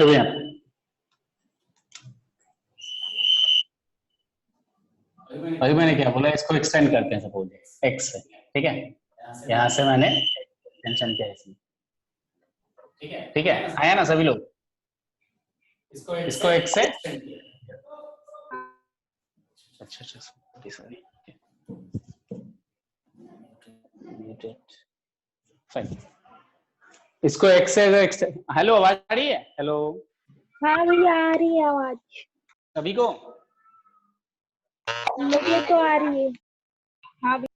भैया अभी मैंने क्या बोला, इसको एक्सटेंड करते हैं सपोज x से, ठीक है। यहाँ से मैंने एक्सटेंशन किया इसमें, ठीक है, आया ना सभी लोग। इसको x से अच्छा सॉरी फाइन। इसको x से अगर हेलो आवाज आ रही है? हेलो हाँ भैया आ रही है आवाज, सभी को? मुझे तो आ रही है। हाँ भैया।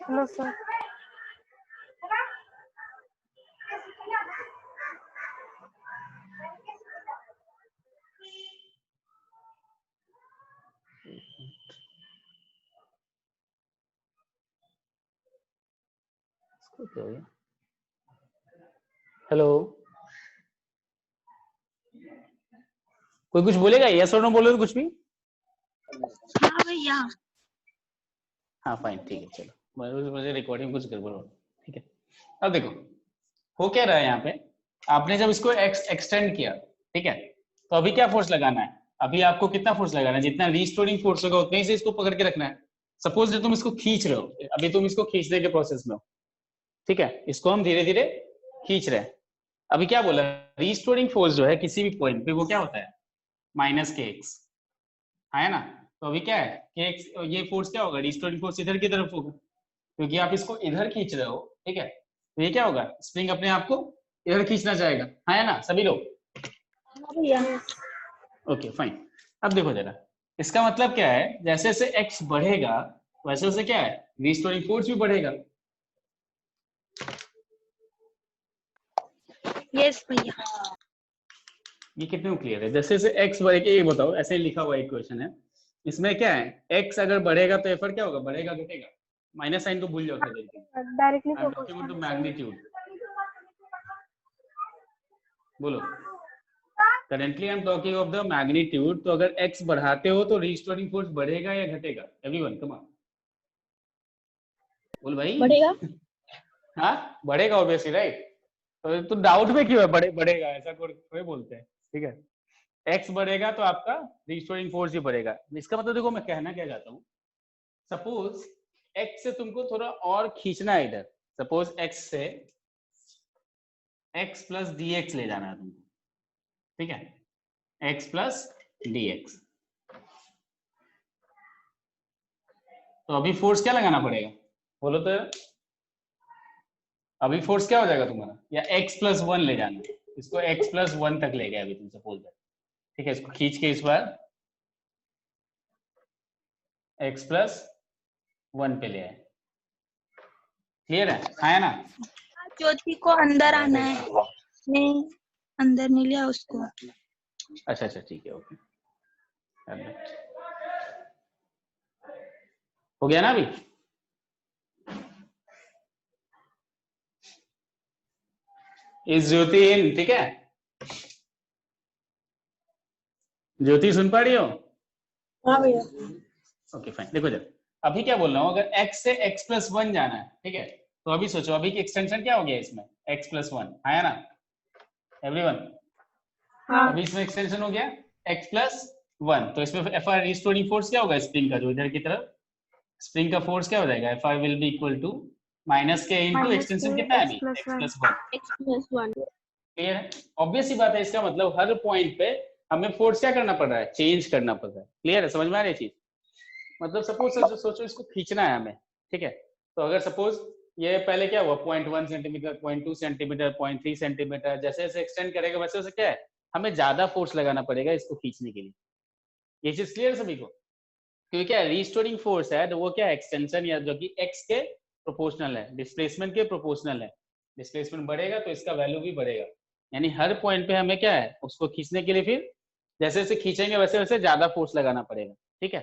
Hello sir. हेलो कोई कुछ बोलेगा? यस और नो बोलो तो कुछ भी। हाँ भैया। हाँ फाइन ठीक है, चलो मुझे रिकॉर्डिंग कुछ गड़बड़ हो, ठीक है। अब देखो हो क्या रहा है यहाँ पे, आपने जब इसको एक्सटेंड किया, ठीक है, तो अभी क्या फोर्स लगाना है? अभी आपको कितना फोर्स लगाना है? जितना रिस्टोरिंग फोर्स होगा उतना ही से इसको पकड़ के रखना है। सपोज तुम इसको खींच रहे हो, अभी तुम इसको खींचने के प्रोसेस में हो, ठीक है, इसको हम धीरे धीरे खींच रहे हैं। अभी क्या बोला, रिस्टोरिंग फोर्स जो है किसी भी पॉइंट पे वो क्या होता है? माइनस के एक्स, है ना। तो अभी क्या है कि एक्स, ये फोर्स क्या होगा? रिस्टोरिंग फोर्स इधर की तरफ होगा, क्योंकि आप इसको इधर खींच रहे हो, ठीक है। तो ये क्या होगा, स्प्रिंग अपने आप को इधर खींचना चाहेगा, है ना सभी लोग? हाँ भैया। Okay fine. अब देखो जरा, इसका मतलब क्या है, जैसे जैसे एक्स बढ़ेगा वैसे वैसे क्या है, रिस्टोरिंग फोर्स भी बढ़ेगा। यस भैया। ये कितने क्लियर है? जैसे जैसे एक्स बढ़ेगा, ये बताओ, ऐसे ही लिखा हुआ इक्वेशन है, इसमें क्या है, एक्स अगर बढ़ेगा तो एफर क्या होगा, बढ़ेगा घटेगा? माइनस साइन तो भूल जाओ थोड़ी देर के लिए। Directly I am talking about the magnitude. बोलो, currently I am talking of the magnitude. तो अगर एक्स बढ़ाते हो तो रिस्टोरिंग फोर्स बढ़ेगा या घटेगा? एवरीवन कम ऑन बोल भाई। बढ़ेगा। हाँ बढ़ेगा ऑब्वियसली, राइट। तो डाउट में क्यों है, बढ़ेगा ऐसा कोई बोलते हैं, ठीक है। एक्स बढ़ेगा तो आपका रिस्टोरिंग फोर्स भी बढ़ेगा। इसका मतलब देखो मैं कहना क्या चाहता हूँ, सपोज एक्स से तुमको थोड़ा और खींचना है इधर, सपोज एक्स से एक्स प्लस डी एक्स ले जाना है तुमको, ठीक है, एक्स प्लस डी एक्स। तो अभी फोर्स क्या लगाना पड़ेगा बोलो तो? अभी फोर्स क्या हो जाएगा तुम्हारा, या x प्लस वन ले जाना है, इसको x प्लस वन तक ले गया अभी तुम सपोज, ठीक है, इसको खींच के इस बार x प्लस वन पे ले आए। क्लियर है ना? ज्योति को अंदर आना है, नहीं अंदर नहीं लिया उसको। अच्छा ठीक है, ओके हो गया ना अभी? इस ज्योति इन, ठीक है, ज्योति सुन पा रही हो? हाँ भैया। Okay fine. देखो जब अभी क्या बोल रहा हूँ, अगर x से x प्लस वन जाना है, ठीक है, तो अभी सोचो अभी की एक्सटेंशन क्या हो गया इसमें, x प्लस वन, है ना एवरीवन? हाँ। अभी इसमें एक्सटेंशन हो गया x प्लस वन, तो इसमें एफ आर रिस्टोरिंग फोर्स क्या होगा स्प्रिंग का, जो इधर की तरफ स्प्रिंग का फोर्स क्या हो जाएगा, F R will be equal to minus K into extension कितना है अभी, x प्लस वन। क्लियर है? ऑब्वियस ही बात है, इसका मतलब हर पॉइंट पे हमें फोर्स क्या करना पड़ रहा है, चेंज करना पड़ रहा है। क्लियर है, समझ में आ रही है चीज? मतलब सपोज सोचो इसको खींचना है हमें, ठीक है, तो अगर सपोज ये पहले क्या हुआ 0.1 सेंटीमीटर, 0.2 सेंटीमीटर, 0.3 सेंटीमीटर, जैसे जैसे एक्सटेंड करेगा वैसे वैसे क्या है, हमें ज्यादा फोर्स लगाना पड़ेगा इसको खींचने के लिए। ये चीज क्लियर सभी को? क्योंकि क्या रिस्टोरिंग फोर्स है तो वो क्या एक्सटेंशन या जो कि एक्स के प्रोपोर्शनल है, डिस्प्लेसमेंट के प्रोपोर्शनल है। डिस्प्लेसमेंट बढ़ेगा तो इसका वैल्यू भी बढ़ेगा, यानी हर पॉइंट पे हमें क्या है उसको खींचने के लिए फिर जैसे जैसे खींचेंगे वैसे वैसे ज्यादा फोर्स लगाना पड़ेगा, ठीक है।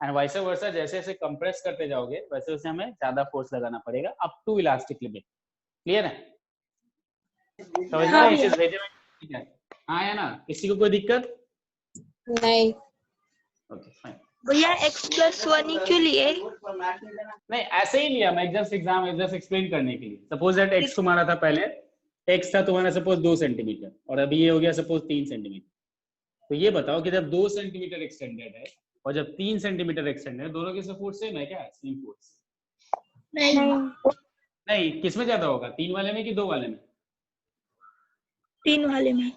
एंड वाइस वर्सा, जैसे जैसे कंप्रेस करते जाओगे वैसे वैसे हमें ज्यादा फोर्स लगाना पड़ेगा up to elastic limit. Clear है? समझ में आ रही है चीज? भेजे में ठीक है? हाँ है ना, किसी को कोई दिक्कत नहीं। Okay fine. भैया x+1 ही क्यों लिए? नहीं ऐसे ही लिया मैं, जस्ट एक्सप्लेन करने के लिए। सपोज दैट x तुम्हारा था पहले, x था तुम्हारा सपोज 2 सेंटीमीटर और अभी ये हो गया सपोज 3 सेंटीमीटर। तो ये बताओ कि जब 2 सेंटीमीटर एक्सटेंडेड है और जब 3 सेंटीमीटर एक्सटेंडेड है, दोनों के फोर्स सेम है क्या? सेम फोर्स नहीं, किसमें ज्यादा होगा, 3 वाले में कि 2 वाले में? 3 वाले में।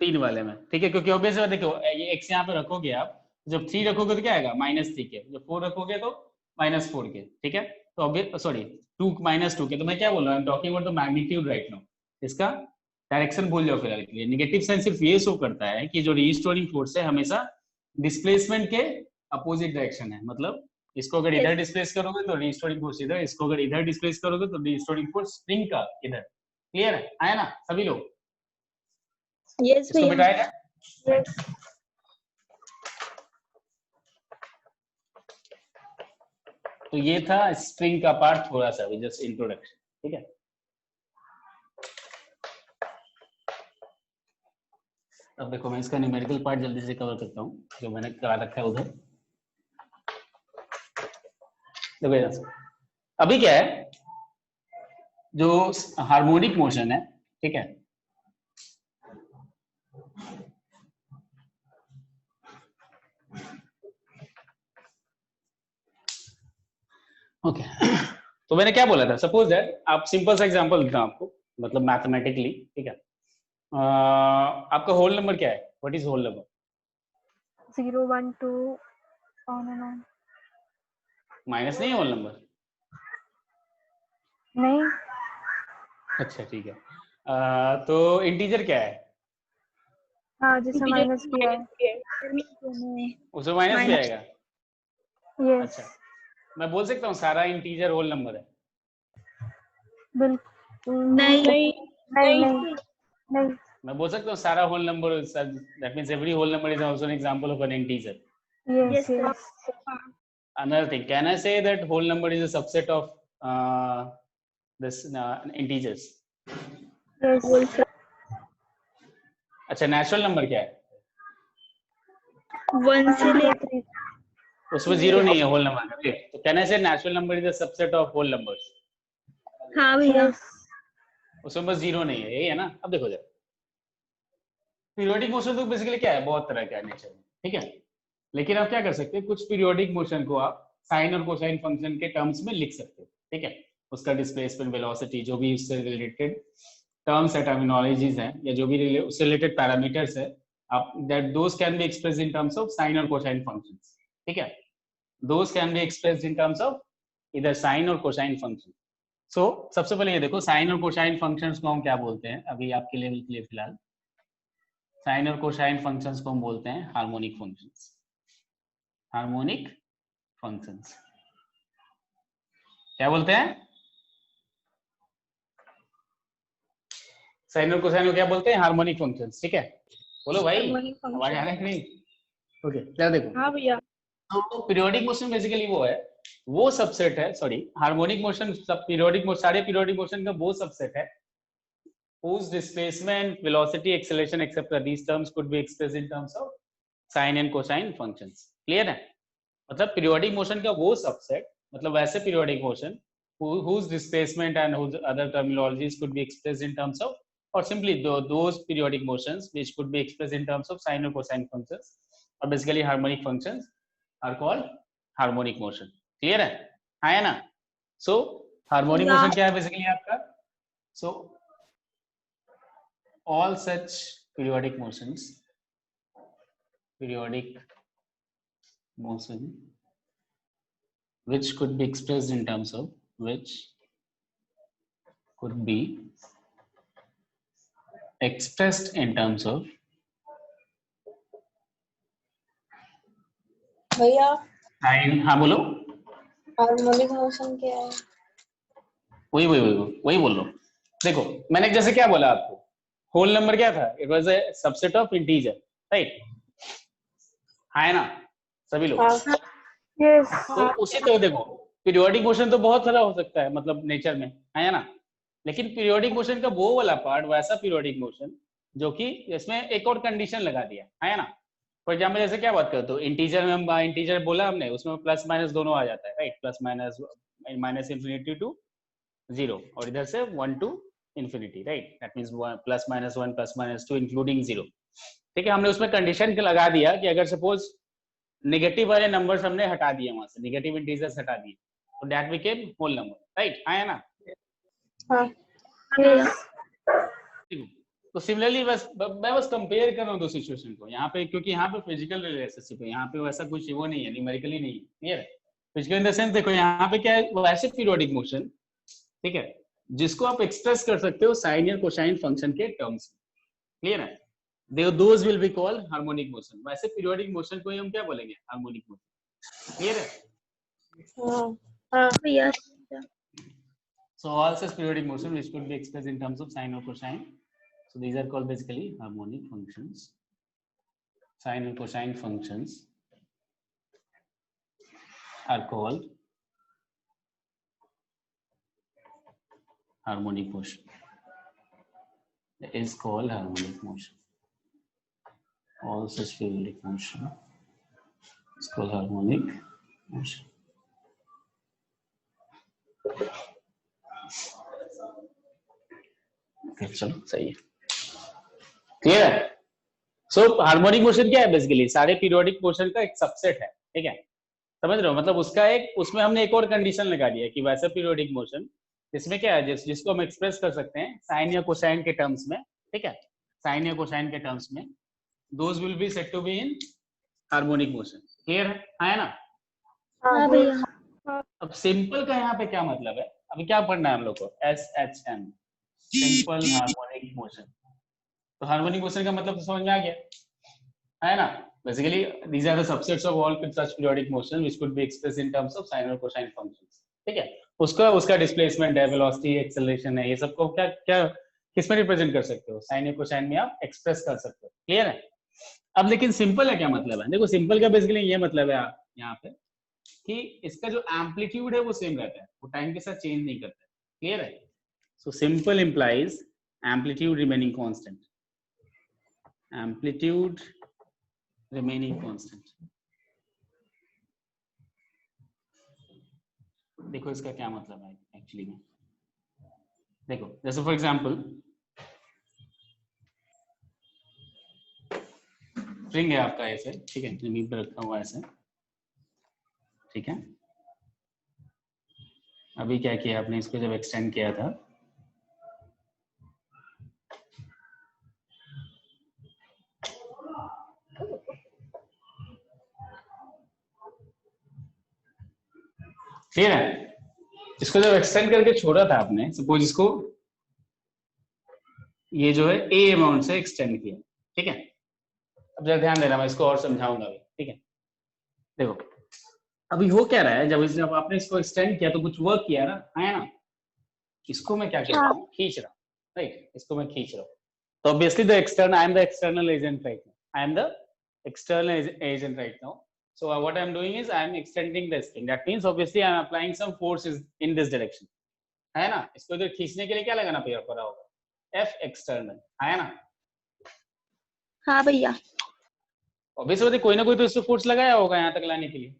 3 वाले में, ठीक है, क्योंकि ऑब्वियस बात देखो, ये x यहाँ पे रखोगे आप, जब 3 रखोगे तो क्या आएगा? -3 के, जब 4 रखोगे तो -4 के, ठीक है। तो ऑब्वियस सॉरी 2 -2 के, तो मैं क्या बोल रहा हूँ, आई am talking about the magnitude right now. इसका डायरेक्शन भूल जाओ फिलहाल के लिए। नेगेटिव साइन सिर्फ ये शो करता है कि जो रीस्टोरिंग फोर्स है हमेशा डिस्प्लेसमेंट के अपोजिट डायरेक्शन है। मतलब इसको अगर इधर डिस्प्लेस करोगे तो रीस्टोरिंग फोर्स इधर, इसको अगर इधर डिस्प्लेस करोगे तो रीस्टोरिंग फोर्स स्प्रिंग का इधर। क्लियर है? आया ना सभी लोग? यस इसको बिठाया जाए। तो ये था स्प्रिंग का पार्ट, थोड़ा सा भी जस्ट इंट्रोडक्शन, ठीक है। अब देखो मैं इसका न्यूमेरिकल पार्ट जल्दी से कवर करता हूँ जो मैंने करा रखा है उधर। देखो अभी क्या है, जो हार्मोनिक मोशन है, ठीक है, ओके तो मैंने क्या बोला था, सपोज दैट, आप सिंपल सा एग्जांपल देता हूं आपको, मतलब मैथमेटिकली, ठीक है। आपका होल नंबर क्या है? What is whole number? 0 1 2 on and on. Minus नहीं है होल नंबर? नहीं। अच्छा ठीक है। तो इंटीजर क्या है? हाँ, जिसमें माइनस किया है उसमें माइनस भी आएगा? यस। अच्छा, मैं बोल सकता हूँ सारा इंटीजर होल नंबर है? बिल्कुल नहीं नहीं नहीं नहीं। मैं बोल सकता हूँ सारा whole number, that means every whole number is also an example of an integer? Yes yes. Another thing, can I say that whole number is a subset of this integers? Yes. अच्छा, natural number क्या है? 1 से लेकर उसमें zero नहीं है whole number का, तो can I say natural number is a subset of whole numbers? हाँ भैया उसमें बस जीरो नहीं है, यही है ना। अब देखो जरा, पीरियोडिक मोशन तो बेसिकली क्या है, बहुत तरह का है नेचर में, ठीक है। लेकिन आप क्या कर सकते हैं, कुछ पीरियोडिक मोशन को आप साइन और कोसाइन फंक्शन के टर्म्स में लिख सकते हो, ठीक है। उसका डिस्प्लेसमेंट, वेलोसिटी, जो भी उससे रिलेटेड टर्म्स है, टर्मिनोलॉजीज हैं, या जो भी उससे रिलेटेड पैरामीटर्स है, आप that those can be expressed in terms of sine और कोसाइन फंक्शंस, ठीक है। Those can be expressed in terms of इधर साइन और कोसाइन फंक्शन। सो सबसे पहले ये देखो, साइन और कोसाइन फंक्शंस को हम क्या बोलते हैं, अभी आपके लेवल के लिए फिलहाल साइन और कोसाइन फंक्शंस को हम बोलते हैं हार्मोनिक फंक्शंस। हार्मोनिक फंक्शंस क्या बोलते हैं? साइन और कोसाइन को क्या बोलते हैं? हार्मोनिक फंक्शंस, ठीक है। बोलो भाई, आवाज आ रहा है कि नहीं? ओके क्या देखो, हाँ भैया तो पीरियोडिक मोशन बेसिकली वो है, वो सबसेट है, सॉरी हार्मोनिक मोशन सब पीरियोडिक, सारे पीरियोडिक मोशन का वो सबसेट है whose displacement, velocity, acceleration, etc. These terms could be expressed in terms of sine and cosine functions. Clear है? मतलब पीरियोडिक मोशन का वो सबसेट, मतलब वैसे periodic motion whose displacement and whose other terminologies could be expressed in terms of, or simply those periodic motions which could be expressed in terms of sine or cosine functions, or basically harmonic functions, are called harmonic motion. Clear है? है ना? So harmonic motion क्या है basically आपका? So all such periodic motion which could be expressed in terms of भैया sin, हाँ बोलो, harmonic motion क्या है? वही बोल लो। देखो मैंने जैसे क्या बोला आपको, होल नंबर क्या था, it was a subset of integer, right? है ना सभी लोग? यस। तो उसी तरह देखो, पीरियोडिक मोशन तो बहुत सारा हो सकता है, मतलब नेचर में, है ना। लेकिन पीरियोडिक मोशन का वो वाला पार्ट, वैसा पीरियोडिक मोशन जो कि इसमें एक और कंडीशन लगा दिया, है ना, फॉर एग्जाम्पल जैसे क्या बात करते हो, इंटीजर में हम इंटीजर बोला हमने, उसमें प्लस माइनस दोनों आ जाता है, right, plus minus, minus infinity to 0 और इधर से 1 to infinity, right, that means plus minus 1 plus minus 2 including 0। ठीक है, हमने उसमें कंडीशन लगा दिया कि अगर सपोज नेगेटिव वाले नंबर्स हमने हटा दिए, वहां से नेगेटिव इंटीजर्स हटा दिए, तो that became whole number, right, आया ना। हाँ भैया तो सिमिलरली बस मैं बस कंपेयर कर रहा हूँ दो सिचुएशन को यहाँ पे, क्योंकि यहाँ पे फिजिकल रिलेशनशिप है, यहाँ पे वैसा कुछ वो नहीं है, न्यूमेरिकली नहीं है, क्लियर है। फिजिकल इन द सेंस देखो यहाँ पे क्या है, वैसे पीरियोडिक मोशन, ठीक है, जिसको आप एक्सप्रेस कर सकते हो साइन या कोसाइन फंक्शन के टर्म्स में, क्लियर है, those will be called harmonic motion। वैसे पीरियोडिक मोशन को हम क्या बोलेंगे, हार्मोनिक मोशन, क्लियर है। हाँ भैया So all such periodic motion which could be expressed in terms of sine or cosine, so these are called basically harmonic functions. Sine and cosine functions are called harmonic motion. It is called harmonic motion. All such periodic motion is called harmonic motion. Okay, चलो सही है, clear है। सो harmonic motion क्या है, basically सारे periodic motion का एक subset है, ठीक है, समझ रहे हो, मतलब उसका एक, उसमें हमने एक और कंडीशन लगा दिया कि वैसा पीरियोडिक मोशन जिसमें क्या है, जिसको हम एक्सप्रेस कर सकते हैं साइन या कोसाइन के टर्म्स में, ठीक है, साइन या कोसाइन के टर्म्स में, those will be said to be in harmonic motion, clear है ना। हाँ भैया अब सिंपल का यहाँ पे क्या मतलब है, अभी क्या पढ़ना है हम लोग को, SHM, सिंपल हार्मोनिक मोशन। तो हार्मोनिक मोशन का मतलब तो समझ में आ गया है ना। Basically these are the subsets of all such periodic motion which could be expressed in terms of sine और cosine functions, ठीक है, उसका डिस्प्लेसमेंट है, वेलोसिटी, एक्सेलरेशन है, ये सबको क्या क्या किसमें रिप्रेजेंट कर सकते हो, साइन या कोसाइन में आप एक्सप्रेस कर सकते हो, क्लियर है। अब लेकिन सिंपल है क्या मतलब है, देखो सिंपल का बेसिकली ये मतलब है यहाँ पे कि इसका जो एम्पलीट्यूड है वो सेम रहता है, वो टाइम के साथ चेंज नहीं करता है, क्लियर है। So simple implies amplitude remaining constant, amplitude remaining constant. देखो इसका क्या मतलब है एक्चुअली में, देखो जैसे फॉर एग्जांपल स्ट्रिंग है आपका ऐसे, ठीक है, जमीन पर रखा हुआ ऐसे, ठीक है, अभी क्या किया आपने, इसको जब एक्सटेंड किया था क्लियर है, इसको जब एक्सटेंड करके छोड़ा था आपने, सपोज इसको ये जो है ए अमाउंट से एक्सटेंड किया, ठीक है, अब जरा ध्यान देना, मैं इसको और समझाऊंगा अभी, ठीक है। देखो अभी हो क्या रहा है, जब आपने इसको एक्सटेंड किया तो कुछ वर्क किया ना, है ना, इसको मैं क्या कर रहा हूँ, खींच रहा हूँ, राइट, इसको मैं खींच रहा हूँ, तो obviously the external, I am the external agent right now, I am the external agent right now. So what I am doing is I am extending this thing. That means obviously I am applying some forces in this direction. है ना, इसको इधर खींचने के लिए क्या लगाना पड़ा होगा, F external, है ना। हाँ भैया ऑब्वियसली कोई ना कोई तो इसको फोर्स लगाया होगा यहाँ तक लाने के लिए,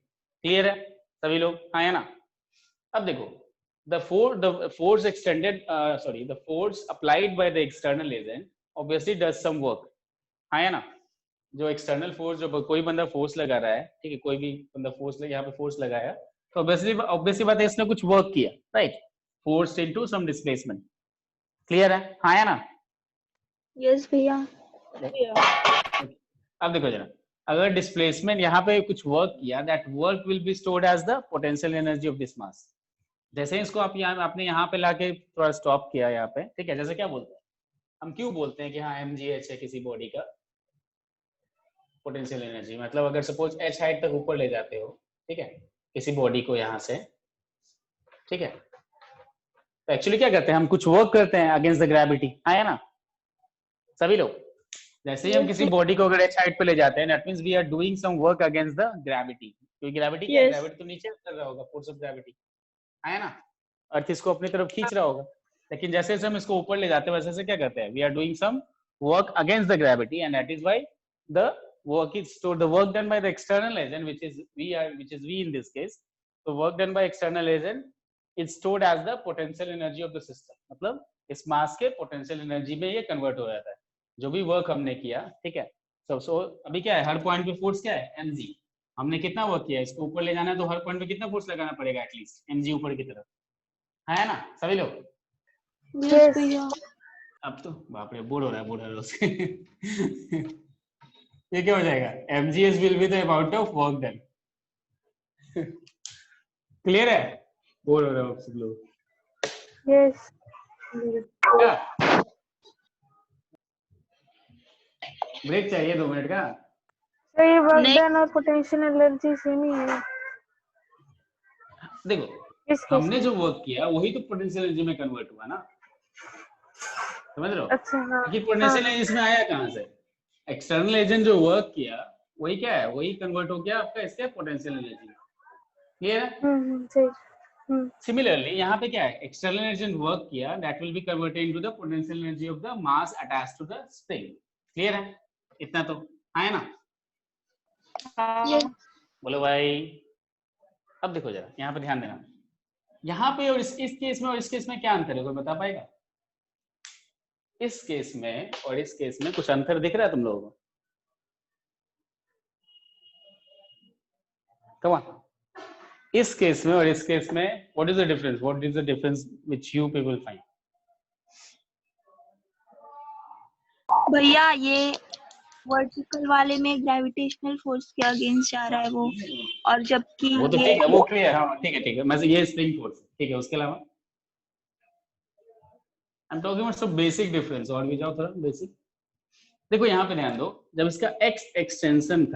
क्लियर है सभी लोग, है ना। अब देखो the force extended the force applied by the external agent obviously does some work, है ना। जो एक्सटर्नल फोर्स, जो कोई बंदा फोर्स लगा रहा है, ठीक है, कोई भी बंदा फोर्स यहाँ पे फोर्स लगाया, तो ऑब्वियसली बात है इसने कुछ वर्क किया, right, force into some displacement, clear है, हाँ ना। यस भैया अब देखो जरा, अगर डिस्प्लेसमेंट यहाँ पे कुछ वर्क किया, that work will be stored as the potential energy of this mass. जैसे इसको आप आपने यहाँ पे लाके थोड़ा स्टॉप किया यहाँ पे, ठीक है, जैसे क्या बोलते हैं हम, क्यों बोलते हैं कि हाँ mgh है किसी बॉडी का पोटेंशियल एनर्जी, मतलब अगर सपोज h हाइट तक ऊपर ले जाते हो, ठीक है, किसी बॉडी को यहाँ से, ठीक है, तो एक्चुअली क्या करते हैं हम, कुछ वर्क करते हैं अगेंस्ट द ग्रेविटी, है ना सभी लोग। जैसे ही हम किसी बॉडी को अगर h हाइट पे ले जाते हैं, that means we are doing some work against the gravity, क्योंकि ग्रेविटी क्या है, ग्रेविटी तो नीचे कर रहा होगा, फोर्स ऑफ ग्रेविटी, है ना, अर्थ इसको अपनी तरफ खींच रहा होगा, लेकिन जैसे जैसे हम इसको ऊपर ले जाते हैं वैसे वैसे क्या करते हैं, we are doing some work against the gravity, and that is why the work is stored, the work done by the external agent, which is V in this case. So work done by external agent is stored as the potential energy of the system. मतलब इस मास के potential energy में ये convert हो जाता है जो भी वर्क हमने किया, ठीक है। सो अभी क्या है, हर पॉइंट पे फोर्स क्या है, mg। हमने कितना वर्क किया, इसको ऊपर ले जाना है तो हर पॉइंट पे कितना फोर्स लगाना पड़ेगा, एटलीस्ट mg ऊपर की तरफ, है ना सभी लोग? यस भैया। अब तो बाप रे बोर हो रहा है, बोर हो रहा है उसके ये क्या हो जाएगा, mgs will be the amount of work done। Clear है? बोर हो रहे हो आप सब लोग? यस क्या ब्रेक चाहिए 2 मिनट का? सर ये वर्क नहीं। डन और पोटेंशियल एनर्जी सेम ही है देखो इस केस हमने में। जो वर्क किया वही तो पोटेंशियल एनर्जी में कन्वर्ट हुआ ना, समझ रहे हो? अच्छा हाँ कि पोटेंशियल एनर्जी इसमें आया कहाँ से, एक्सटर्नल एजेंट जो वर्क किया वही क्या है, वही कन्वर्ट हो गया आपका इसके पोटेंशियल एनर्जी। क्लियर है? सही। सिमिलरली यहाँ पे क्या है, एक्सटर्नल एजेंट वर्क किया, that will be converted into the potential energy of the mass attached to the spring. Clear है? इतना तो आया ना? बोलो भाई। अब देखो जरा यहाँ पे ध्यान देना, यहाँ पे और इस केस में और इस केस में क्या अंतर है, कोई बता पाएगा? इस केस में और इस केस में कुछ अंतर दिख रहा है तुम लोगों को? कम ऑन, इस केस में और इस केस में what is the difference, what is the difference which you people find? भैया ये वर्टिकल वाले में ग्रेविटेशनल फोर्स के अगेंस्ट जा रहा है वो, और जबकि वो तो ये ठीक है, वो क्लियर है, हाँ ठीक है मैं ये स्प्रिंग फोर्स ठीक है, उसके अलावा I am talking about some basic difference. और भी जाओ थोड़ा बेसिक। देखो यहाँ पे ध्यान दो, जब इसका x एक्सटेंशन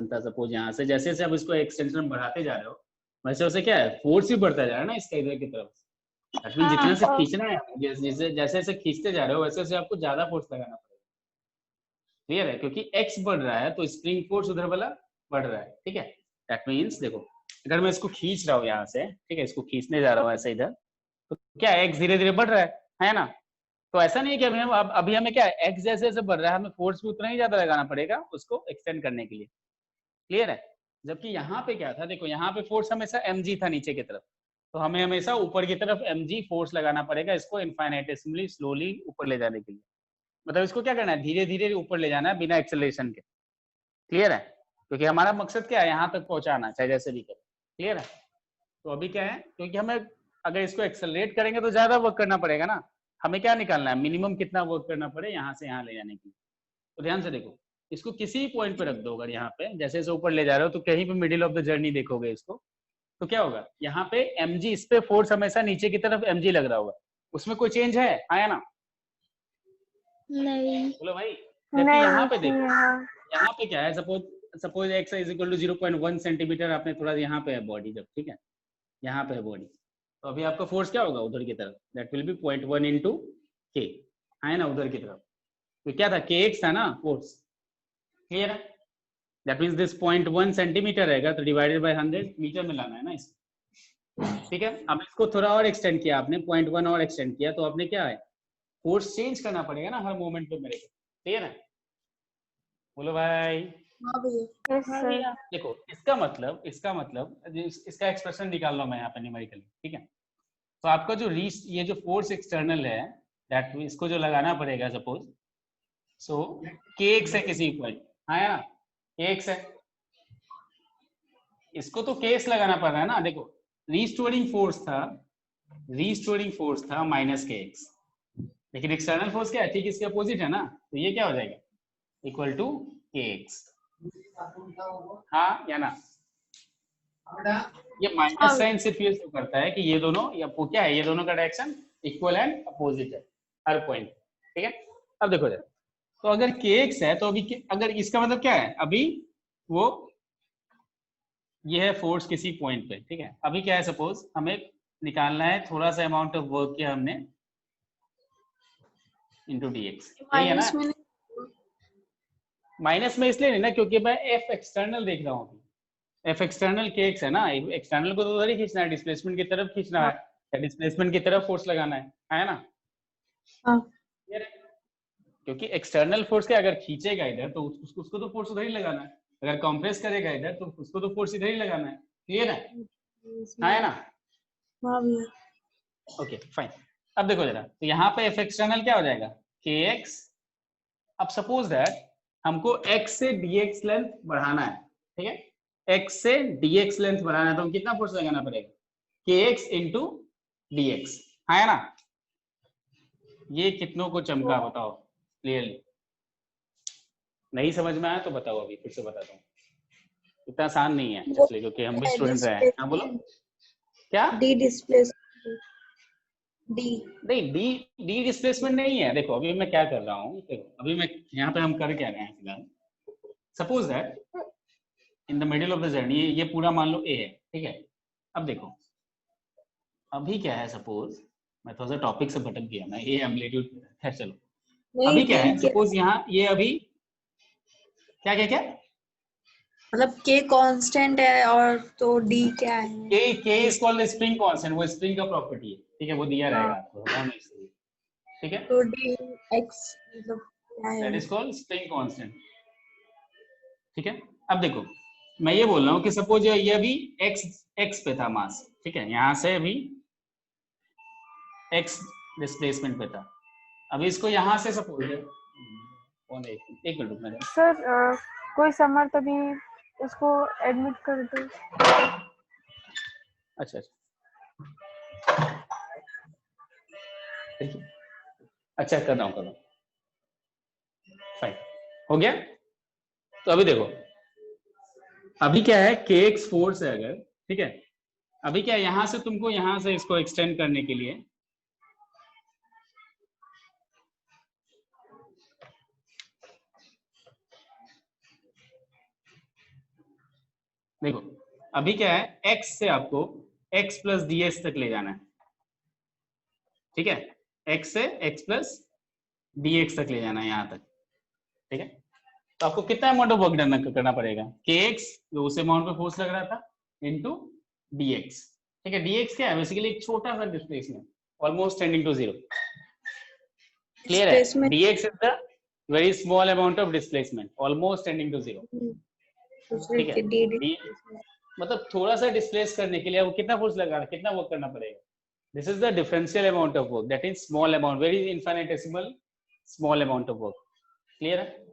था, सपोज यहाँ से जैसे जैसे आप इसको एक्सटेंशन बढ़ाते जा रहे हो वैसे वैसे क्या है, फोर्स भी बढ़ता जा रहा है ना इसका इधर की तरफ। दैट जितना से खींचना है, जैसे जैसे खींचते जा रहे हो वैसे वैसे आपको ज्यादा फोर्स लगाना पड़ेगा। क्लियर है? क्योंकि x बढ़ रहा है तो स्प्रिंग फोर्स उधर वाला बढ़ रहा है, ठीक है। दैट मीन्स देखो अगर मैं इसको खींच रहा हूँ यहाँ से, ठीक है, इसको खींचने जा रहा हूँ ऐसे इधर, तो क्या x धीरे धीरे बढ़ रहा है ना? तो ऐसा नहीं है कि अभी हमें क्या है, x जैसे जैसे बढ़ रहा है हमें फोर्स भी उतना ही ज्यादा लगाना पड़ेगा उसको एक्सटेंड करने के लिए। क्लियर है? जबकि यहाँ पे क्या था, देखो यहाँ पे फोर्स हमेशा mg था नीचे की तरफ, तो हमें हमेशा ऊपर की तरफ mg फोर्स लगाना पड़ेगा इसको इनफाइनाइटेसिमली स्लोली ऊपर ले जाने के लिए। मतलब इसको क्या करना है, धीरे धीरे ऊपर ले जाना है बिना एक्सेलरेशन के। क्लियर है? क्योंकि हमारा मकसद क्या है, यहाँ तक पहुंचाना, चाहे जैसे भी करें। क्लियर है? तो अभी क्या है, क्योंकि हमें अगर इसको एक्सेलरेट करेंगे तो ज्यादा वर्क करना पड़ेगा ना, हमें क्या निकालना है, मिनिमम कितना वर्क करना पड़े यहाँ से यहाँ ले जाने के लिए। तो ध्यान से देखो, इसको किसी पॉइंट पे रख दो, अगर यहाँ पे जैसे जैसे ऊपर ले जा रहे हो तो कहीं पे मिडिल ऑफ द जर्नी देखोगे इसको, तो क्या होगा, यहाँ पे mg, इस पे फोर्स हमेशा नीचे की तरफ mg लग रहा होगा, उसमें कोई चेंज है, आया ना? नहीं। बोलो भाई। जबकि यहाँ पे देखो, यहाँ पे क्या है, suppose x is equal to 0.1 centimetre, आपने थोड़ा यहाँ पे है बॉडी, जब ठीक है यहाँ पे है बॉडी, तो अभी आपका फोर्स क्या होगा उधर की तरफ, दैट विल बी 0.1 इंटू के, है ना, उधर की तरफ। तो क्या था, kx था ना फोर्स। क्लियर है? दैट मीन्स दिस 0.1 सेंटीमीटर रहेगा तो डिवाइडेड बाय 100 मीटर में लाना है ना इसको। ठीक है, अब इसको थोड़ा और एक्सटेंड किया आपने, 0.1 और एक्सटेंड किया, तो आपने क्या है, फोर्स चेंज करना पड़ेगा ना हर मोमेंट पे मेरे को। क्लियर है? बोलो भाई। Yes sir. देखो इसका मतलब इसका एक्सप्रेशन निकाल लो मैं यहाँ पे न्यूमेरिकली, ठीक है। तो आपका जो ये जो फोर्स एक्सटर्नल है, दैट इसको जो लगाना पड़ेगा सपोज, सो kx है किसी पॉइंट, हाँ ना, kx है, इसको तो kx लगाना पड़ रहा है ना। देखो रीस्टोरिंग फोर्स था माइनस kx, लेकिन एक्सटर्नल फोर्स क्या है, ठीक इसके अपोजिट है ना, तो ये क्या हो जाएगा, इक्वल टू kx, हाँ या ना? ये माइनस साइन सिर्फ ये शो करता है कि ये दोनों, या क्या है, ये दोनों का डायरेक्शन इक्वल एंड अपोजिट है हर पॉइंट। ठीक है, अब देखो जरा, तो अगर kx है तो अभी अगर इसका मतलब क्या है, अभी वो ये है फोर्स किसी पॉइंट पे, ठीक है। अभी क्या है, सपोज हमें निकालना है थोड़ा सा अमाउंट ऑफ वर्क किया हमने इंटू dx, यही है ना? माइनस में इसलिए नहीं ना, क्योंकि मैं f एक्सटर्नल देख रहा हूँ, f एक्सटर्नल kx है ना, एक्सटर्नल को तो उधर ही खींचना है, डिस्प्लेसमेंट की तरफ खींचना है, डिस्प्लेसमेंट की तरफ फोर्स लगाना है ना? हाँ। क्योंकि एक्सटर्नल फोर्स क्या अगर खींचेगा इधर तो उसको तो फोर्स उधर ही लगाना है, अगर कंप्रेस करेगा इधर तो उसको तो फोर्स इधर ही लगाना है। क्लियर है? हाँ है ना? हाँ भैया। Okay fine. अब देखो जरा, तो यहाँ पे एफ एक्सटर्नल क्या हो जाएगा, के एक्स। अब सपोज दैट हमको x से dx लेंथ बढ़ाना है, ठीक है, x से dx लेंथ बढ़ाना है तो हम कितना फोर्स लगाना पड़ेगा, kx इंटू dx। हाँ है ना? ये कितनों को चमका बताओ क्लियरली? नहीं समझ में आया तो बताओ, अभी फिर से बताता हूँ। इतना आसान नहीं है इसलिए क्योंकि हम भी स्टूडेंट रहे हैं। हाँ बोलो क्या? डी डिस्प्लेसमेंट, डी नहीं, डी डिस्प्लेसमेंट नहीं है। देखो अभी मैं क्या कर रहा हूँ, देखो अभी मैं यहाँ पे हम कर क्या रहे हैं फिलहाल, suppose that in the middle of the journey ये पूरा मान लो ए है, ठीक है। अब देखो अभी क्या है, सपोज मैं थोड़ा सा टॉपिक से भटक गया, मैं ये एम्पलीट्यूड है, चलो अभी क्या है, सपोज यहाँ ये अभी क्या क्या क्या मतलब के कांस्टेंट है और तो डी क्या है? के इज कॉल्ड स्प्रिंग कांस्टेंट, वो स्प्रिंग का प्रॉपर्टी है, ठीक है, वो दिया रहेगा आपको, ठीक है, तो डी एक्स मतलब क्या है? That is called spring constant, ठीक है। अब देखो मैं ये बोल रहा हूँ कि सपोज ये अभी एक्स पे था मास, ठीक है, यहाँ से अभी एक्स डिस्प्लेसमेंट पे था, अभी इसको यहाँ से सपोज एक मिनट रुकना सर कोई समर्थ अभी उसको एडमिट कर दो। अच्छा अच्छा कर रहा हूँ फाइन, हो गया। तो अभी देखो अभी क्या है, के एक्स फोर्स है अगर, ठीक है, अभी क्या है, यहां से तुमको यहां से इसको एक्सटेंड करने के लिए देखो अभी क्या है, x से आपको x प्लस डी एक्स तक ले जाना है, ठीक है, x से x प्लस डी एक्स तक ले जाना है यहाँ तक, ठीक है। तो आपको कितना अमाउंट ऑफ वर्क करना पड़ेगा, के एक्स जो उस अमाउंट पे फोर्स लग रहा था इनटू डी एक्स, ठीक है। डी एक्स क्या है, बेसिकली एक छोटा सा displacement almost tending to zero, clear है? D x is the very small amount of displacement almost tending to zero, ठीक है। मतलब थोड़ा सा डिस्प्लेस करने के लिए आपको कितना फोर्स लगाना, कितना वर्क करना पड़ेगा, this is the differential amount of work, that is small amount, very infinitesimal small amount of work, clear है?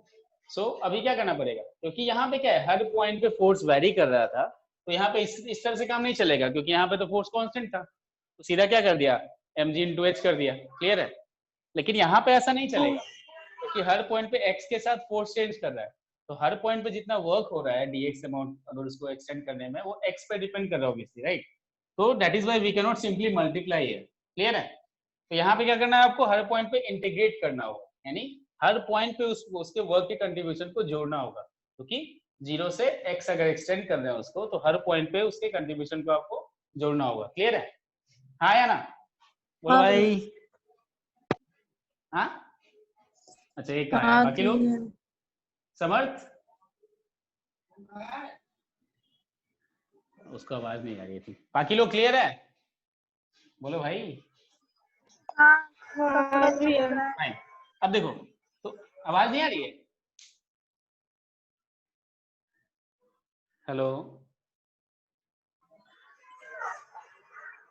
सो अभी क्या करना पड़ेगा, क्योंकि यहाँ पे क्या है, हर पॉइंट पे फोर्स वेरी कर रहा था, तो यहाँ पे इस तरह से काम नहीं चलेगा, क्योंकि यहाँ पे तो फोर्स कांस्टेंट था, तो सीधा क्या कर दिया, mg into h कर दिया, क्लियर है? लेकिन यहाँ पे ऐसा नहीं चलेगा, क्योंकि हर पॉइंट पे x के साथ फोर्स चेंज कर रहा है, तो हर पॉइंट पे जितना वर्क हो रहा है dx अमाउंट अगर उसको एक्सटेंड करने में, वो x पे डिपेंड कर रहा है ऑब्वियसली, राइट? तो that is why we can not simply multiply here, clear है? तो यहाँ पे क्या करना है आपको, हर पॉइंट पे इंटीग्रेट करना होगा, यानी हर पॉइंट पे उसके वर्क के कंट्रीब्यूशन को जोड़ना होगा, क्योंकि जीरो से x अगर एक्सटेंड कर रहे हैं उसको, तो हर पॉइंट पे उसके कंट्रीब्यूशन को आपको जोड़ना होगा, क्लियर है? हाँ या ना? बोलो भाई। हाँ अच्छा, एक कहा है, बाकी लोग समर्थ, उसको आवाज नहीं आ रही थी, बाकी लोग क्लियर है? बोलो भाई। फाइन। अब देखो तो आवाज नहीं आ रही है, हेलो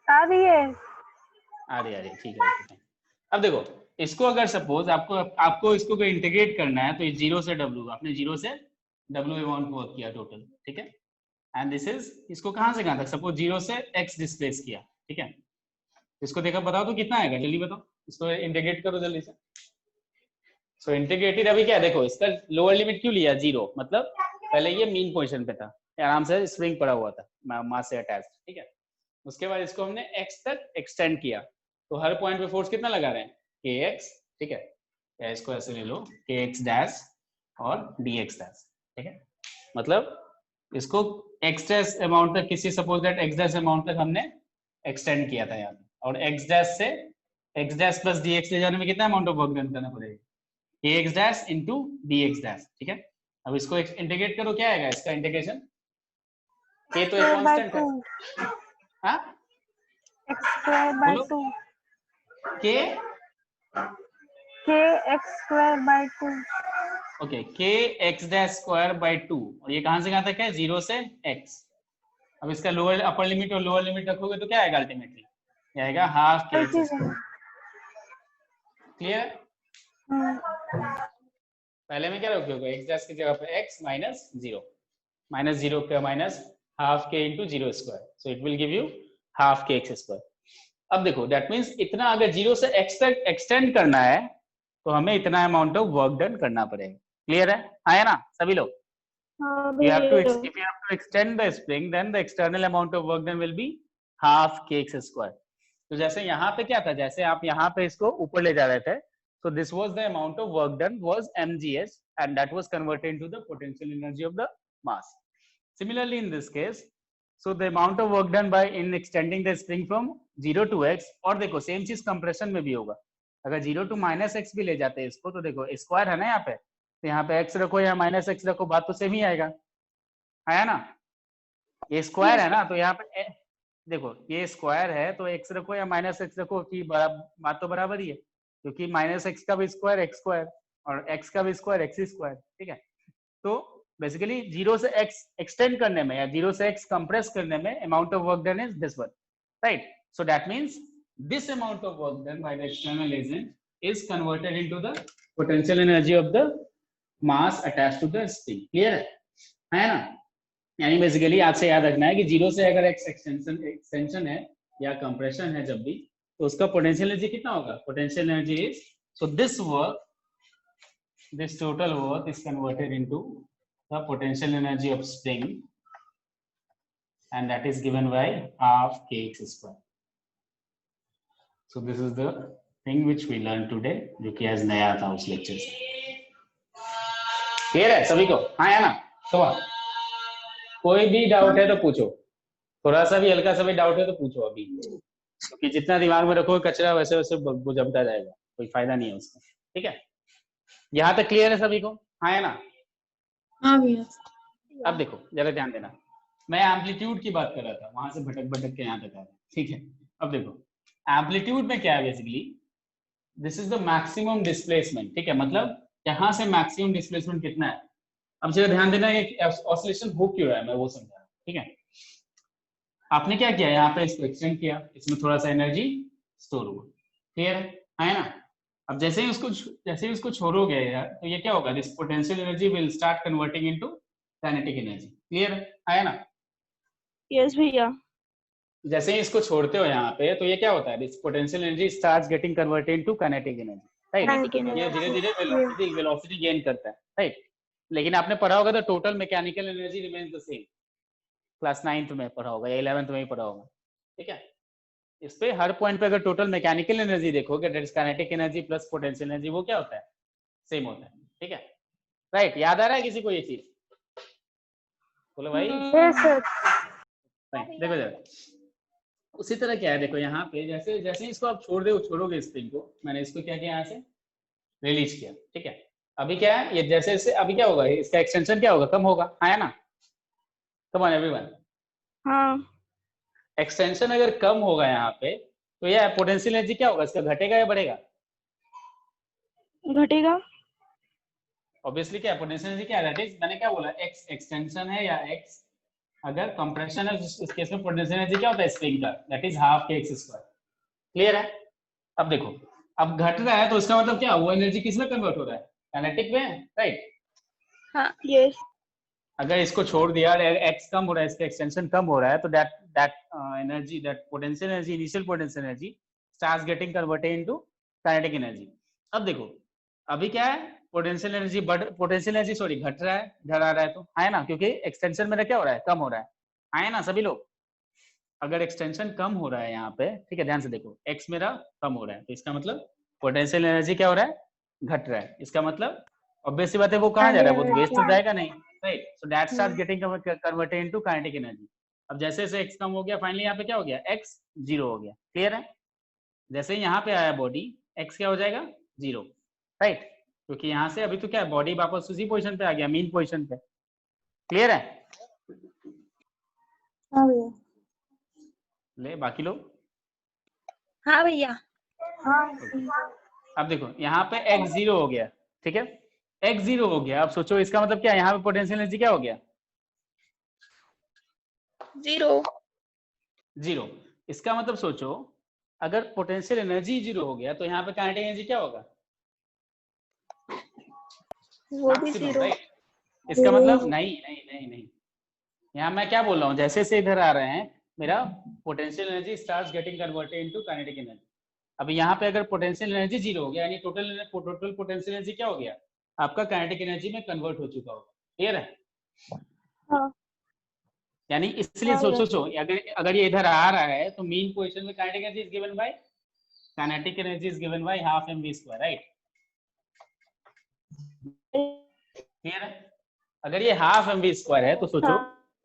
आ रही है, आ रही, ठीक है। अब देखो इसको अगर सपोज आपको इसको इंटीग्रेट करना है, तो ये जीरो से W, आपने जीरो से W अमाउंट वर्क किया टोटल, ठीक है, एंड दिस इज, इसको कहां से कहां तक, सपोज जीरो से x डिस्प्लेस किया, ठीक है, इसको देखा बताओ तो कितना आएगा, जल्दी बताओ, इसको इंटीग्रेट करो जल्दी से। सो इंटीग्रेटेड अभी क्या, देखो इसका लोअर लिमिट क्यों लिया, जीरो, मतलब पहले ये मीन पोजीशन पे था, आराम से स्प्रिंग पड़ा हुआ था मास से अटैच, ठीक है, उसके बाद इसको हमने x तक एक्सटेंड किया, तो हर पॉइंट पे फोर्स कितना लगा रहे हैं, kx, ठीक है, या इसको ऐसे ले लो, kx डैश और dx डैश, ठीक है, मतलब इसको x डैश अमाउंट तक, किसी suppose that x dash amount तक हमने एक्सटेंड किया था यहाँ पे, और x डैश से x डैश प्लस dx ले जाने में कितना अमाउंट ऑफ वर्क डन करना पड़ेगा, kx dash into dx dash, ठीक है। अब इसको इंटीग्रेट करो, क्या आएगा इसका इंटीग्रेशन, k तो एक कांस्टेंट है, हाँ x² by 2 के के एक्स स्क्वायर बाई 2। ओके, के एक्स डैश स्क्वायर बाई 2, और ये कहां से कहां तक है? 0 से x। अब इसका लोअर अपर लिमिट और लोअर लिमिट रखोगे तो क्या आएगा अल्टीमेटली? ये आएगा हाफ के एक्स स्क्वायर। क्लियर? पहले में क्या रखोगे? एक्स डैश की जगह पे x माइनस 0, माइनस 0 का माइनस हाफ के into 0 square, so it will give you half के एक्स स्क्वायर। अब देखो दैट मीन्स इतना अगर 0 से x तक एक्सटेंड करना है तो हमें इतना अमाउंट ऑफ वर्क डन करना पड़ेगा। क्लियर है? आया ना सभी लोग? You have to if you have to extend the spring, then the external amount of work done will be half kx square. तो जैसे यहाँ पे क्या था, जैसे आप यहाँ पे इसको ऊपर ले जा रहे थे, so this was the amount of work done was mgs and that was converted into the potential energy of the mass. Similarly in this case, so the amount of work done by in extending the spring from 0 to x, और देखो same चीज compression में भी होगा, अगर 0 to -x भी ले जाते हैं इसको तो देखो स्क्वायर है ना यहाँ पे, तो यहाँ पे x रखो या -x रखो बात तो सेम ही आएगा। आया ना? ये स्क्वायर है ना, तो यहाँ पे देखो ये स्क्वायर है तो x रखो या -x रखो कि बात तो बराबर ही है, क्योंकि -x का भी स्क्वायर x स्क्वायर और x का भी स्क्वायर x स्क्वायर। ठीक है, तो बेसिकली 0 से x एक्सटेंड करने में या 0 से x कंप्रेस करने में amount of work done is this one, right? So that means this amount of work done by the external agent is converted into the potential energy of the mass attached to the spring. Clear है ना? यानी basically आपसे याद रखना है कि 0 से अगर x एक्सटेंशन है या कंप्रेशन है जब भी, तो उसका पोटेंशियल एनर्जी कितना होगा? Potential energy is, so this work, this total work is converted into the potential energy of spring and that is given by half kx square. So this is the thing which we learned today, जो कि आज नया था उस lecture से। Clear है सभी को? हाँ है ना? तो कोई भी डाउट है तो पूछो, थोड़ा सा भी हल्का सा भी डाउट है तो पूछो अभी, क्योंकि जितना दिमाग में रखोगे कचरा वैसे वैसे जमता जाएगा, कोई फायदा नहीं है उसका। ठीक है, यहाँ तक क्लियर है सभी को? हाँ है ना? हाँ भैया। अब देखो जरा ध्यान देना, मैं एम्पलीट्यूड की बात कर रहा था, वहां से भटक भटक के यहाँ तक आ रहा है। ठीक है, अब देखो एम्पलीट्यूड में क्या है, basically this is the maximum displacement. ठीक है, मतलब यहाँ से मैक्सिमम डिस्प्लेसमेंट कितना है। अब जरा ध्यान देना कि ऑसिलेशन हो क्यों रहा है, मैं वो समझा रहा हूँ। ठीक है, आपने क्या किया, यहाँ पे इसको एक्सटेंड किया, इसमें थोड़ा सा एनर्जी स्टोर हुआ। क्लियर है ना? अब जैसे ही उसको छोड़ोगे यार, तो ये क्या होगा, this potential energy will start converting into kinetic energy. Clear है ना? यस भैया। जैसे ही इसको छोड़ते हो यहाँ पे, तो ये क्या होता है, this potential energy starts getting converted into kinetic energy, right? ये धीरे धीरे वेलोसिटी गेन करता है, राइट? लेकिन आपने पढ़ा होगा तो total mechanical energy remains the same, class 9th में पढ़ा होगा या 11th में ही पढ़ा होगा। ठीक है, इस पे हर पॉइंट पे अगर टोटल मैकेनिकल एनर्जी देखोगे, that is kinetic energy plus potential energy, वो क्या होता है, सेम होता है। ठीक है, राइट? याद आ रहा है किसी को ये चीज? बोलो भाई। देखो जरा उसी तरह क्या है, देखो यहाँ पे जैसे जैसे इसको आप छोड़ोगे स्प्रिंग को, मैंने इसको क्या किया, यहाँ से रिलीज किया। ठीक है, अभी क्या है, ये जैसे जैसे अभी क्या होगा, इसका एक्सटेंशन क्या होगा, कम होगा। है ना? Come on everyone. हाँ, एक्सटेंशन अगर कम होगा यहाँ पे, तो यह पोटेंशियल एनर्जी क्या होगा, इसका घटेगा या बढ़ेगा? घटेगा। ऑब्वियसली क्या है, पोटेंशियल एनर्जी क्या है, दैट इज, मैंने क्या बोला, एक्स एक्सटेंशन है या एक्स अगर कंप्रेशन है, उस केस में पोटेंशियल एनर्जी क्या होता है स्प्रिंग का, दैट इज हाफ के एक्स स्क्वायर। क्लियर है? अब देखो, अब घट रहा है तो इसका मतलब क्या, वो एनर्जी किस में कन्वर्ट हो रहा है, काइनेटिक में, राइट? हाँ, यस। अगर इसको छोड़ दिया, एक्स कम हो रहा है, इसका एक्सटेंशन कम हो रहा है, तो that energy, that potential energy, initial potential energy starts getting converted into kinetic energy. अब देखो अभी क्या है, पोटेंशियल एनर्जी घट रहा है, इधर आ रहा है, तो है ना, क्योंकि एक्सटेंशन मेरा क्या हो रहा है, कम हो रहा है ना सभी लोग? अगर एक्सटेंशन कम हो रहा है यहाँ पे, ठीक है, ध्यान से देखो, एक्स मेरा कम हो रहा है, तो इसका मतलब पोटेंशियल एनर्जी क्या हो रहा है, घट रहा है। इसका मतलब ऑब्वियस सी बात है, वो कहाँ जा रहा है, वो वेस्ट तो जाएगा नहीं, right? So that starts getting converted into kinetic energy. अब जैसे जैसे एक्स कम हो गया, फाइनली यहाँ पे क्या हो गया, एक्स 0 हो गया। क्लियर है? जैसे ही यहाँ पे आया बॉडी, एक्स क्या हो जाएगा, 0, राइट? क्योंकि यहाँ से अभी तो क्या है, बॉडी वापस उसी पोजीशन पे आ गया, मीन पोजीशन पे। क्लियर है? हाँ भैया। ले बाकी लोग। हाँ भैया। हाँ अब देखो यहाँ पे x 0 हो गया, ठीक है, x 0 हो गया। अब सोचो इसका मतलब क्या है, यहाँ पे पोटेंशियल एनर्जी क्या हो गया, 0। इसका मतलब सोचो अगर पोटेंशियल एनर्जी 0 हो गया तो यहाँ पे काइनेटिक एनर्जी क्या होगा, वो भी मैक्सिमम, 0। राइट। इसका मतलब नहीं नहीं नहीं नहीं, यहाँ मैं क्या बोल रहा हूँ, जैसे से इधर आ रहे हैं मेरा potential energy starts getting converted into kinetic energy. अब यहाँ पे अगर पोटेंशियल एनर्जी 0 हो गया यानी टोटल पोटेंशियल एनर्जी क्या हो गया आपका, काइनेटिक एनर्जी में कन्वर्ट हो चुका होगा। क्लियर है? हाँ। यानी इसलिए हाँ, सोचो अगर ये इधर आ रहा है तो मीन पोजीशन में kinetic energy is given by kinetic energy is given by half mv², right. Clear है? अगर ये हाफ mv² है तो सोचो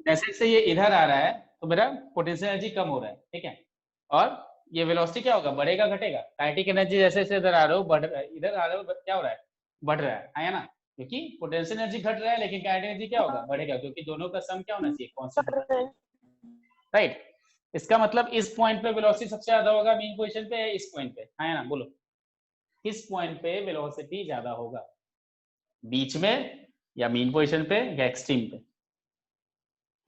जैसे जैसे ये इधर आ रहा है तो मेरा पोटेंशियल एनर्जी कम हो रहा है, ठीक है, और ये वेलोसिटी क्या होगा, बढ़ेगा घटेगा, काइनेटिक एनर्जी जैसे जैसे इधर आ रहे हो बढ़ इधर आ रहे हो क्या हो रहा है, बढ़ रहा है ना, क्योंकि पोटेंशियल एनर्जी घट रहा है लेकिन काइनेटिक एनर्जी क्या होगा, बढ़ेगा, क्योंकि दोनों का सम क्या होना चाहिए, कांस्टेंट होना चाहिए, राइट। इसका मतलब इस पॉइंट पे वेलोसिटी सबसे ज्यादा होगा मीन पोजीशन पे, इस पॉइंट पे, है ना, बोलो किस पॉइंट पे वेलोसिटी ज्यादा होगा, बीच में या मीन पोजीशन पे या एक्सट्रीम पे,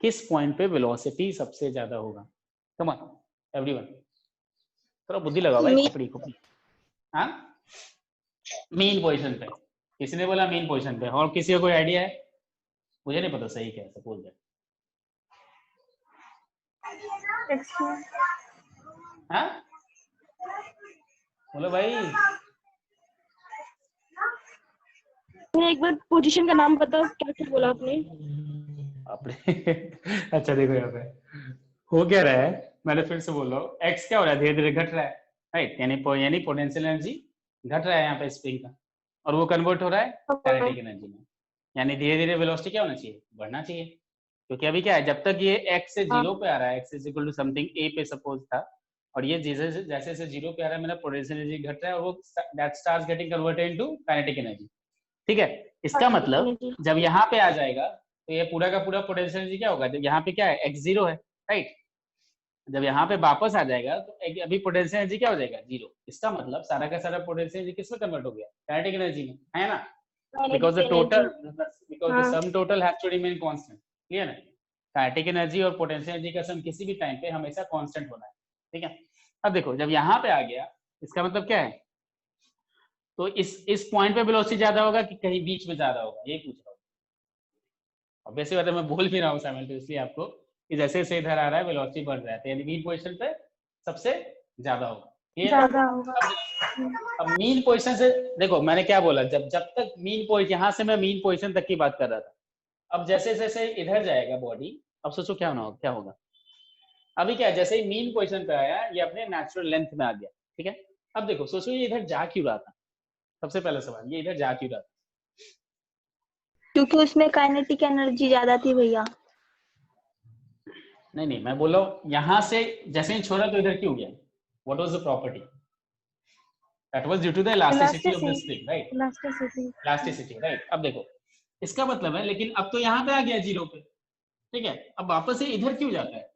किस पॉइंट पे वेलोसिटी सबसे ज्यादा होगा, कम ऑन एवरीवन थोड़ा बुद्धि लगाओ भाई, खोपड़ी। हाँ, मीन पोजीशन पे, किसी ने बोला मीन पोजीशन पे, और किसी को कोई आइडिया है, मुझे नहीं पता सही क्या है, सपोज दैट। हाँ बोलो भाई, एक बार पोजीशन का नाम बताओ, क्या क्या बोला आपने? अच्छा देखो यहाँ पे हो क्या रहा है, मैंने फिर से बोल रहा हूँ, एक्स क्या हो रहा है, धीरे धीरे घट रहा है, राइट, यानी पोटेंशियल एनर्जी घट रहा है यहाँ पे स्प्रिंग का, और वो कन्वर्ट हो रहा है काइनेटिक एनर्जी में, यानी धीरे धीरे वेलोसिटी क्या होना चाहिए, बढ़ना चाहिए, क्योंकि अभी क्या है, जब तक ये x से 0 पे आ रहा है, x is equal to something a पे सपोज था, और ये जैसे जैसे 0 पे आ रहा है मेरा पोटेंशियल एनर्जी घट रहा है, और वो that starts getting converted into kinetic energy, ठीक है। इसका मतलब जब यहाँ पे आ जाएगा तो ये पूरा का पूरा पोटेंशियल एनर्जी क्या होगा, जब यहाँ पे क्या है x 0 है, राइट, जब यहाँ पे वापस आ जाएगा तो अभी पोटेंशियल एनर्जी क्या हो जाएगा, 0। इसका मतलब सारा का सारा पोटेंशियल एनर्जी किसमें कन्वर्ट हो गया, काइनेटिक एनर्जी में, है ना, because the sum total has to remain constant, clear है, काइनेटिक एनर्जी और पोटेंशियल एनर्जी का सम किसी भी टाइम पे हमेशा कांस्टेंट होना है, ठीक है। अब देखो जब यहाँ पे आ गया इसका मतलब क्या है, तो इस पॉइंट पे वेलोसिटी ज्यादा होगा कि कहीं बीच में ज्यादा होगा, ये पूछ रहा हूँ। अब वैसे बात है, मैं बोल भी रहा हूँ साइमल्टेनियसली आपको कि जैसे जैसे इधर आ रहा है वेलोसिटी बढ़ रहा है, तो यानी मीन पोजीशन पे सबसे ज्यादा होगा, ज्यादा होगा। अब मीन पोजीशन से देखो मैंने क्या बोला, जब तक मीन पोजीशन, यहाँ से मैं मीन पोजीशन तक की बात कर रहा था, अब जैसे जैसे इधर जाएगा बॉडी, अब सोचो क्या होगा, अभी क्या है, जैसे ही मीन पोजीशन पे आया ये अपने नेचुरल लेंथ में आ गया, ठीक है। अब देखो सोचो ये इधर जा क्यों रहा था, सबसे पहला सवाल, ये इधर जा क्यों रहा था, क्योंकि उसमें काइनेटिक एनर्जी ज्यादा थी भैया। नहीं मैं बोल रहा हूँ यहाँ से जैसे ही छोड़ा तो इधर क्यों गया, what was the property, that was due to the elasticity of the spring, right, elasticity, right. अब देखो इसका मतलब है, लेकिन अब तो यहाँ पे आ गया 0 पे, ठीक है, अब वापस से इधर क्यों जाता है,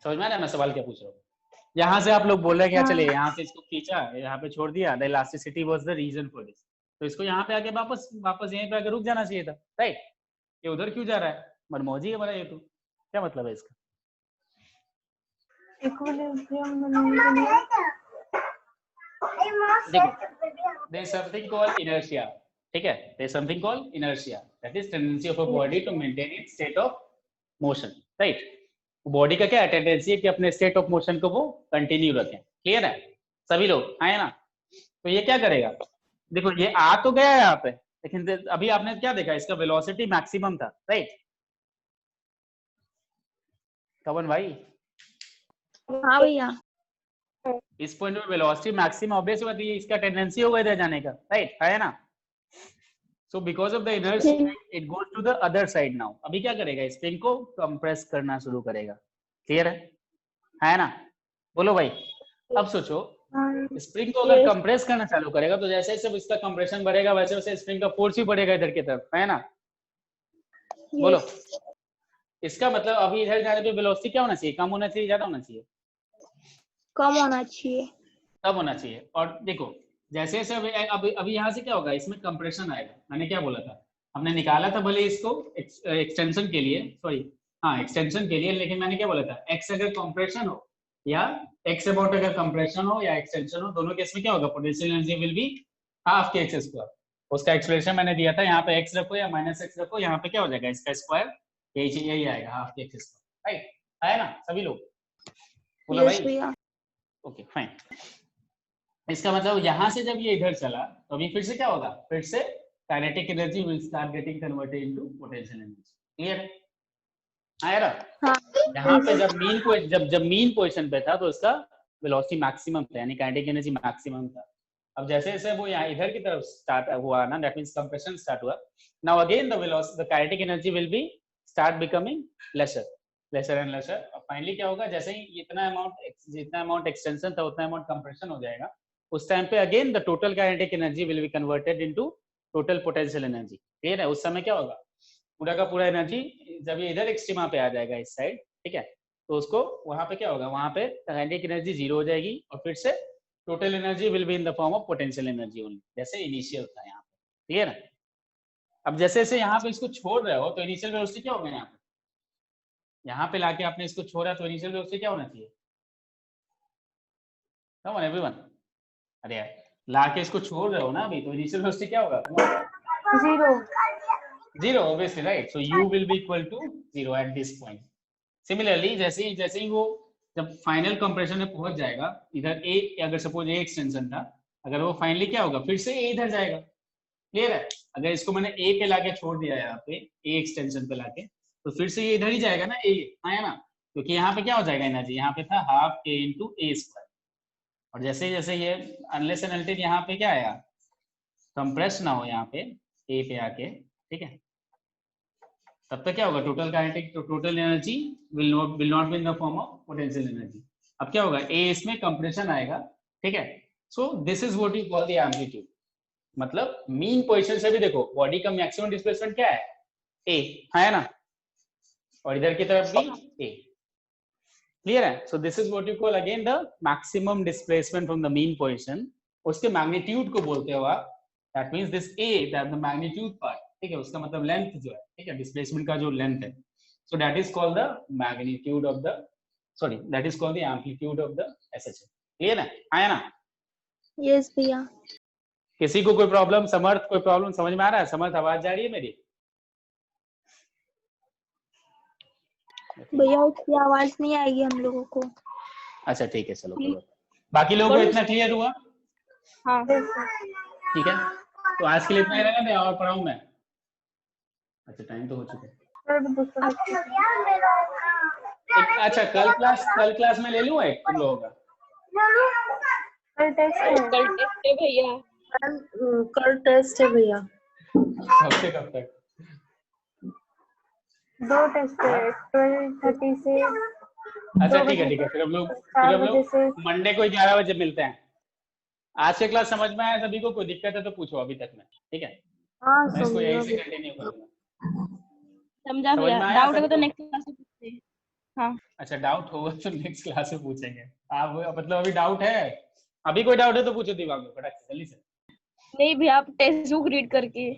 समझ में आ रहा है मैं सवाल क्या पूछ रहा हूँ। यहाँ से आप लोग बोल रहे हैं क्या, चले यहाँ से इसको खींचा, यहाँ पे छोड़ दिया, the elasticity was the reason for this, तो इसको यहाँ पे आके वापस यहीं पे आके रुक जाना चाहिए था, राइट, ये उधर क्यों जा रहा है, मनमौजी है बड़ा ये, तो क्या मतलब है इसका, there is something called inertia, ठीक है, there is something called inertia, that is tendency of a body to maintain its state of motion, right, body का क्या टेंडेंसी है कि अपने स्टेट ऑफ मोशन को वो कंटिन्यू रखें, क्लियर है सभी लोग, है ना। तो ये क्या करेगा, देखो ये आ तो गया यहाँ पे, लेकिन अभी आपने क्या देखा, इसका वेलोसिटी मैक्सिमम था, राइट, कवन भाई, हाँ भैया, इस पॉइंट पे वेलोसिटी मैक्सिमम, ऑब्वियस बात है इसका टेंडेंसी होगा इधर जाने का, राइट, है ना। So because of the inertia it goes to the other side now, अभी क्या करेगा, स्प्रिंग को कंप्रेस करना शुरू करेगा, क्लियर है ना, बोलो भाई। अब सोचो स्प्रिंग को अगर कंप्रेस करना चालू करेगा तो जैसे जैसे इसका कंप्रेशन बढ़ेगा वैसे वैसे स्प्रिंग का फोर्स भी बढ़ेगा इधर की तरफ, है ना, बोलो। इसका मतलब अभी इधर जाने पे वेलोसिटी क्या होना चाहिए, कम होना चाहिए, ज्यादा होना चाहिए, कम होना चाहिए। तब होना चाहिए। और देखो जैसे जैसे अभी यहाँ से क्या होगा, इसमें कंप्रेशन आएगा। मैंने क्या बोला था, हमने निकाला था भले इसको एक्सटेंशन के लिए, सॉरी हाँ एक्सटेंशन के लिए, लेकिन मैंने क्या बोला था, एक्स अगर कंप्रेशन हो या एक्स अबाउट अगर कंप्रेशन हो या एक्सटेंशन हो, दोनों केस में क्या होगा, potential energy will be half के एक्स स्क्वायर। उसका एक्सप्रेशन मैंने दिया था, यहाँ पे एक्स रखो या माइनस एक्स रखो, यहाँ पे क्या हो जाएगा इसका स्क्वायर, यही आएगा हाफ के एक्स स्क्वायर। राइट, आया ना सभी लोग, बोला यस भाई? भैया। Okay fine. इसका मतलब यहाँ से जब ये इधर चला तो अभी फिर से क्या होगा, फिर से kinetic energy will start getting converted into potential energy. Clear आया ना? हाँ यहाँ पे जब मीन पोजीशन पे था तो इसका वेलोसिटी मैक्सिमम था, यानी काइनेटिक एनर्जी मैक्सिमम था। अब जैसे जैसे वो यहाँ इधर की तरफ स्टार्ट हुआ ना, दैट मींस कंप्रेशन स्टार्ट हुआ, now again the kinetic energy will be start becoming lesser and lesser. और फाइनली क्या होगा, जैसे ही जितना अमाउंट एक्सटेंशन था उतना अमाउंट कंप्रेशन हो जाएगा, उस टाइम पे again the total kinetic energy will be converted into total potential energy. Clear है? उस समय क्या होगा, पूरा का पूरा एनर्जी जब ये इधर एक्सट्रीमा पे आ जाएगा इस साइड, ठीक है, तो उसको वहां पे क्या होगा, वहां पे काइनेटिक एनर्जी जीरो हो जाएगी और फिर से total energy will be in the form of potential energy only, जैसे इनिशियल था यहाँ पे। क्लियर है? अब जैसे जैसे यहाँ पे इसको छोड़ रहे हो तो इनिशियल वेलोसिटी क्या होगा, यहाँ पे लाके आपने इसको छोड़ा तो इनिशियल वेलोसिटी क्या होना चाहिए, कम ऑन एवरीवन। अरे यार लाके इसको छोड़ रहे हो ना अभी, तो इनिशियल वेलोसिटी क्या होगा, zero obviously, right? So u will be equal to 0 at this point. Similarly जैसे ही वो जब फाइनल कंप्रेशन में पहुंच जाएगा, इधर a अगर सपोज a एक्सटेंशन था, अगर वो फाइनली क्या होगा, फिर से a इधर जाएगा। क्लियर है? अगर इसको मैंने a पे लाके छोड़ दिया है, यहाँ पे a एक्सटेंशन पे लाके, तो फिर से ये इधर ही जाएगा ना, a आया ना, क्योंकि यहाँ पे क्या हो जाएगा एनर्जी, यहाँ पे था half k into a square. और जैसे जैसे ये अनलेस एंड अनटिल यहाँ पे क्या आएगा, कंप्रेस ना हो यहाँ पे a पे आके, ठीक है, तब तक क्या होगा, total energy will not be in the form of potential energy. अब क्या होगा, ए इसमें कंप्रेशन आएगा, ठीक है। So this is what you call the amplitude. मतलब मीन पोजीशन से भी देखो बॉडी का मैक्सिमम डिस्प्लेसमेंट क्या है, ए है ना, और इधर की तरफ भी ए। क्लियर है? So this is what you call again the maximum displacement from the mean position. उसके मैग्नीट्यूड को बोलते हो आप, that means this A, that the magnitude part, ठीक है, उसका मतलब लेंथ जो है, ठीक है, डिस्प्लेसमेंट का जो लेंथ है, so that is called the magnitude of the, sorry that is called the amplitude of the SHA. Clear है? आया ना? यस भैया। किसी को कोई प्रॉब्लम, समर्थ कोई प्रॉब्लम समझ में आ रहा है? समर्थ आवाज जा रही है मेरी? भैया उसकी आवाज नहीं आएगी हम लोगों को। अच्छा ठीक है, चलो बाकी लोगों को इतना क्लियर हुआ? हाँ ठीक है, तो आज के लिए इतना ही रहने दें और पढ़ाऊं मैं? अच्छा टाइम तो हो चुका है। अच्छा कल क्लास में ले लूं एक तुम लोगों का? कल टेस्ट है। कल टेस्ट है भैया। कल टेस्ट है भैया। कब तक? 2 टेस्ट है, 12:30 से। अच्छा ठीक है, फिर हम लोग मंडे को 11 बजे मिलते हैं। आज के क्लास समझ में आया सभी को? कोई दिक्कत है तो पूछो अभी तक में, ठीक है? हाँ मैं इसको यहीं से कंटिन्यू करूंगा। समझा भैया, डाउट होगा तो नेक्स्ट क्लास में पूछते हैं। हाँ अच्छा डाउट होगा तो नेक्स्ट क्लास में पूछेंगे आप, मतलब अभी डाउट है? अभी कोई डाउट है तो पूछो दिमाग में फटाक से जल्दी से। नहीं भैया, आप टेक्स्ट बुक रीड करके